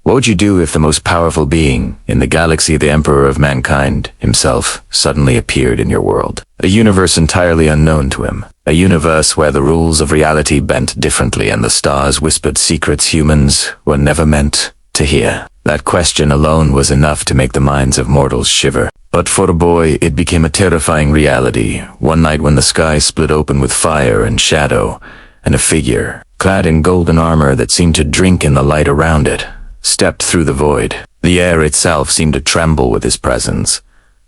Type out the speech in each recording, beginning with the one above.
What would you do if the most powerful being in the galaxy, the Emperor of Mankind himself, suddenly appeared in your world? A universe entirely unknown to him. A universe where the rules of reality bent differently and the stars whispered secrets humans were never meant to hear. That question alone was enough to make the minds of mortals shiver. But for the boy, it became a terrifying reality. One night when the sky split open with fire and shadow, and a figure, clad in golden armor that seemed to drink in the light around it, stepped through the void. The air itself seemed to tremble with his presence,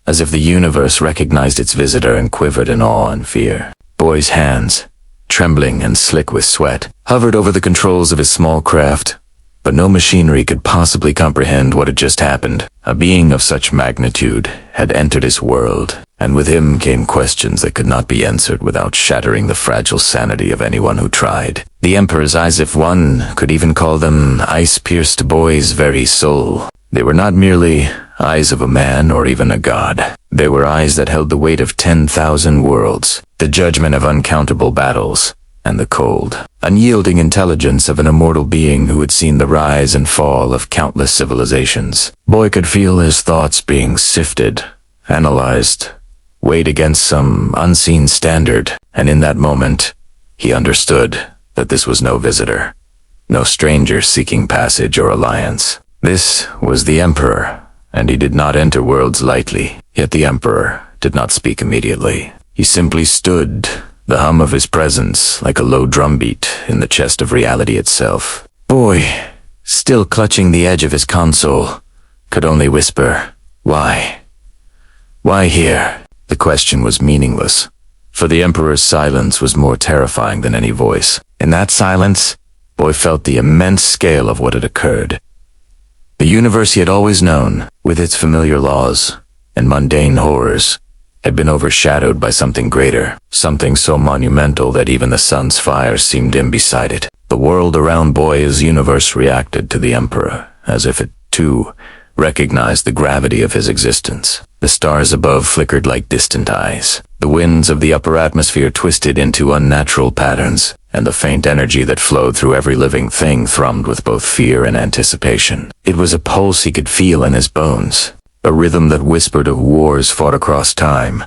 as if the universe recognized its visitor and quivered in awe and fear. Boy's hands, trembling and slick with sweat, hovered over the controls of his small craft, but no machinery could possibly comprehend what had just happened. A being of such magnitude had entered his world, and with him came questions that could not be answered without shattering the fragile sanity of anyone who tried. The Emperor's eyes, if one could even call them, ice-pierced Boy's very soul. They were not merely eyes of a man or even a god. They were eyes that held the weight of 10,000 worlds, the judgment of uncountable battles, and the cold, unyielding intelligence of an immortal being who had seen the rise and fall of countless civilizations. Boy could feel his thoughts being sifted, analyzed, weighed against some unseen standard, and in that moment, he understood that this was no visitor, no stranger seeking passage or alliance. This was the Emperor, and he did not enter worlds lightly. Yet the Emperor did not speak immediately. He simply stood, the hum of his presence like a low drumbeat in the chest of reality itself. Boy, still clutching the edge of his console, could only whisper, "Why? Why here?" The question was meaningless, for the Emperor's silence was more terrifying than any voice. In that silence, Boy felt the immense scale of what had occurred. The universe he had always known, with its familiar laws and mundane horrors, had been overshadowed by something greater, something so monumental that even the sun's fire seemed dim beside it. The world around Boy's universe reacted to the Emperor, as if it, too, recognized the gravity of his existence. The stars above flickered like distant eyes. The winds of the upper atmosphere twisted into unnatural patterns, and the faint energy that flowed through every living thing thrummed with both fear and anticipation. It was a pulse he could feel in his bones, a rhythm that whispered of wars fought across time,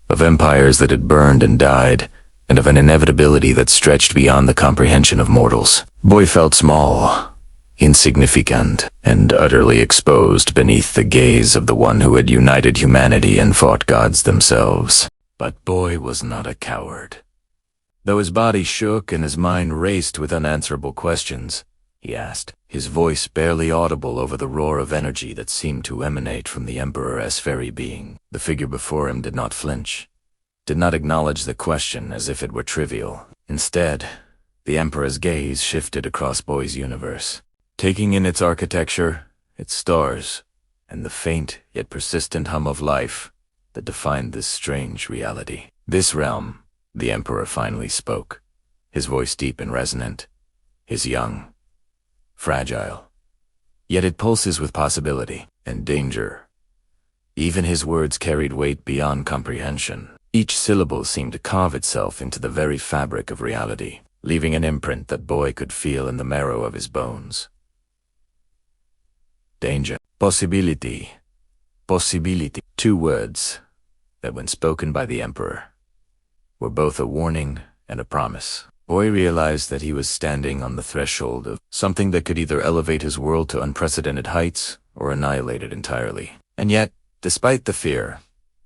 of empires that had burned and died, and of an inevitability that stretched beyond the comprehension of mortals. Boy felt small, insignificant, and utterly exposed beneath the gaze of the one who had united humanity and fought gods themselves. But Boy was not a coward. Though his body shook and his mind raced with unanswerable questions, he asked, his voice barely audible over the roar of energy that seemed to emanate from the Emperor's very being. The figure before him did not flinch, did not acknowledge the question as if it were trivial. Instead, the Emperor's gaze shifted across Boy's universe, taking in its architecture, its stars, and the faint yet persistent hum of life that defined this strange reality. This realm, the Emperor finally spoke, his voice deep and resonant, his young, fragile, yet it pulses with possibility and danger. Even his words carried weight beyond comprehension. Each syllable seemed to carve itself into the very fabric of reality, leaving an imprint that Boy could feel in the marrow of his bones. Danger. Possibility. Possibility. Two words that, when spoken by the Emperor, were both a warning and a promise. Boy realized that he was standing on the threshold of something that could either elevate his world to unprecedented heights or annihilate it entirely. And yet, despite the fear,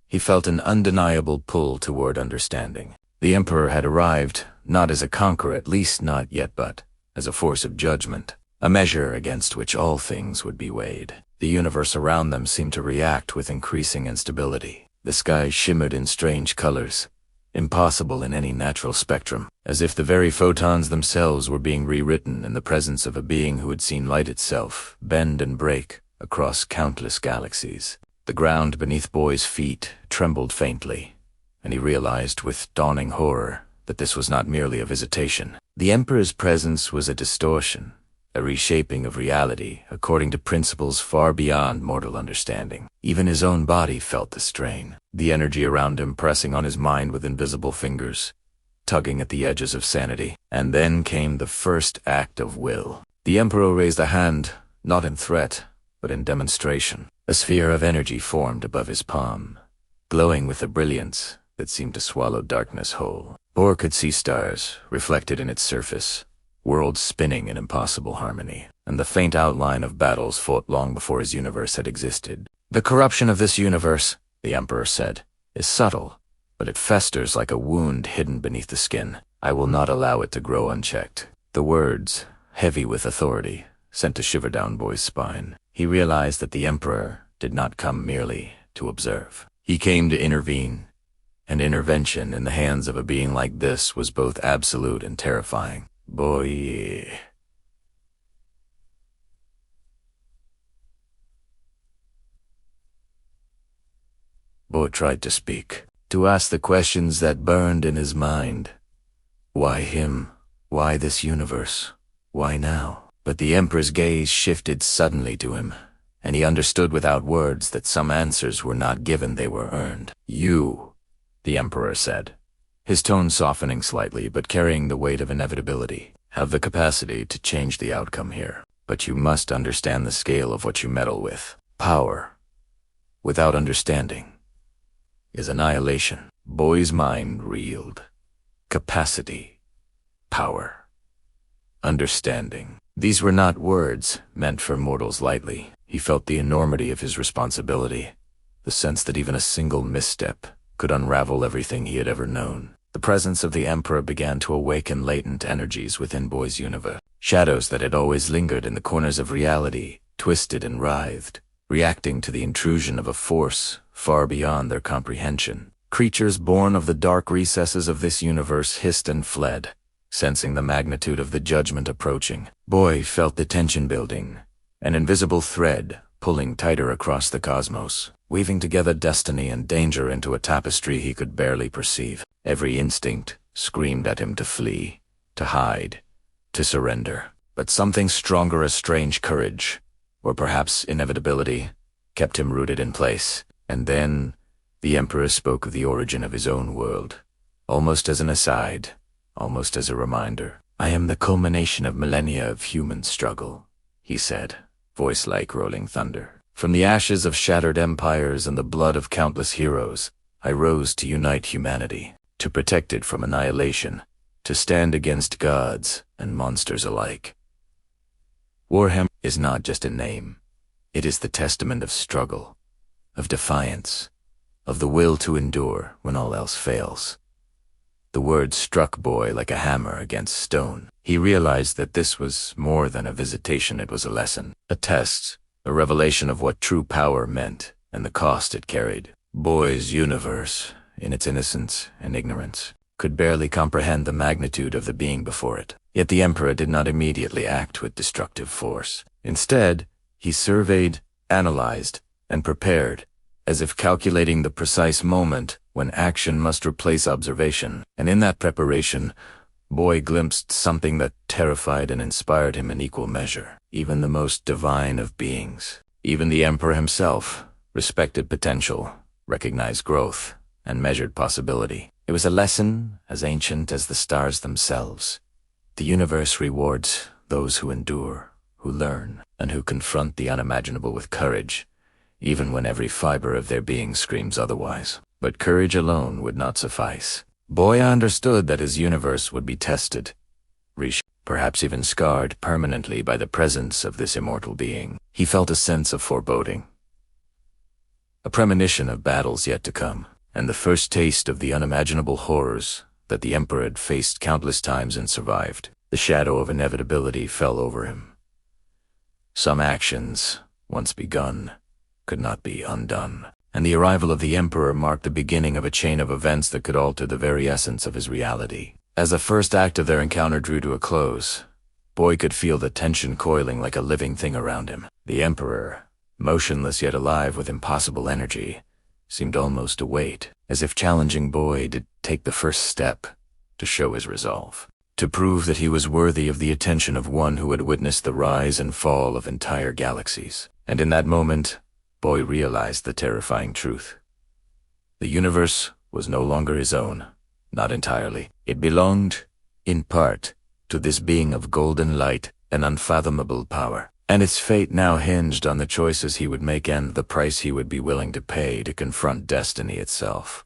he felt an undeniable pull toward understanding. The Emperor had arrived, not as a conqueror, at least not yet, but as a force of judgment, a measure against which all things would be weighed. The universe around them seemed to react with increasing instability. The sky shimmered in strange colors, impossible in any natural spectrum, as if the very photons themselves were being rewritten in the presence of a being who had seen light itself bend and break across countless galaxies. The ground beneath Boy's feet trembled faintly, and he realized with dawning horror that this was not merely a visitation. The Emperor's presence was a distortion, a reshaping of reality according to principles far beyond mortal understanding. Even his own body felt the strain, the energy around him pressing on his mind with invisible fingers, tugging at the edges of sanity. And then came the first act of will. The Emperor raised a hand, not in threat, but in demonstration. A sphere of energy formed above his palm, glowing with a brilliance that seemed to swallow darkness whole. Bor could see stars reflected in its surface, worlds spinning in impossible harmony, and the faint outline of battles fought long before his universe had existed. "The corruption of this universe," the Emperor said, "is subtle, but it festers like a wound hidden beneath the skin. I will not allow it to grow unchecked." The words, heavy with authority, sent a shiver down Boy's spine. He realized that the Emperor did not come merely to observe. He came to intervene, and intervention in the hands of a being like this was both absolute and terrifying. Boy. Boy tried to speak, to ask the questions that burned in his mind. Why him? Why this universe? Why now? But the Emperor's gaze shifted suddenly to him, and he understood without words that some answers were not given, they were earned. "You," the Emperor said, his tone softening slightly but carrying the weight of inevitability, "have the capacity to change the outcome here. But you must understand the scale of what you meddle with. Power, without understanding, is annihilation." Boy's mind reeled. Capacity, power, understanding. These were not words meant for mortals lightly. He felt the enormity of his responsibility, the sense that even a single misstep could unravel everything he had ever known. The presence of the Emperor began to awaken latent energies within Boy's universe. Shadows that had always lingered in the corners of reality twisted and writhed, reacting to the intrusion of a force far beyond their comprehension. Creatures born of the dark recesses of this universe hissed and fled, sensing the magnitude of the judgment approaching. Boy felt the tension building, an invisible thread pulling tighter across the cosmos, weaving together destiny and danger into a tapestry he could barely perceive. Every instinct screamed at him to flee, to hide, to surrender. But something stronger, a strange courage, or perhaps inevitability, kept him rooted in place. And then the Emperor spoke of the origin of his own world, almost as an aside, almost as a reminder. "I am the culmination of millennia of human struggle," he said, voice like rolling thunder. "From the ashes of shattered empires and the blood of countless heroes, I rose to unite humanity, to protect it from annihilation, to stand against gods and monsters alike. Warhammer is not just a name. It is the testament of struggle, of defiance, of the will to endure when all else fails." The words struck Boy like a hammer against stone. He realized that this was more than a visitation, it was a lesson, a test, a revelation of what true power meant and the cost it carried. Boy's universe, in its innocence and ignorance, could barely comprehend the magnitude of the being before it. Yet the Emperor did not immediately act with destructive force. Instead, he surveyed, analyzed, and prepared, as if calculating the precise moment when action must replace observation. And in that preparation, Boy glimpsed something that terrified and inspired him in equal measure. Even the most divine of beings, even the Emperor himself, respected potential, recognized growth, and measured possibility. It was a lesson as ancient as the stars themselves. The universe rewards those who endure, who learn, and who confront the unimaginable with courage, even when every fiber of their being screams otherwise. But courage alone would not suffice. Boy understood that his universe would be tested, perhaps even scarred permanently by the presence of this immortal being. He felt a sense of foreboding, a premonition of battles yet to come, and the first taste of the unimaginable horrors that the Emperor had faced countless times and survived. The shadow of inevitability fell over him. Some actions, once begun, could not be undone, and the arrival of the Emperor marked the beginning of a chain of events that could alter the very essence of his reality. As the first act of their encounter drew to a close, Boy could feel the tension coiling like a living thing around him. The Emperor, motionless yet alive with impossible energy, seemed almost to wait, as if challenging Boy to take the first step, to show his resolve, to prove that he was worthy of the attention of one who had witnessed the rise and fall of entire galaxies. And in that moment, Boy realized the terrifying truth. The universe was no longer his own, not entirely. It belonged, in part, to this being of golden light and unfathomable power. and its fate now hinged on the choices he would make and the price he would be willing to pay to confront destiny itself.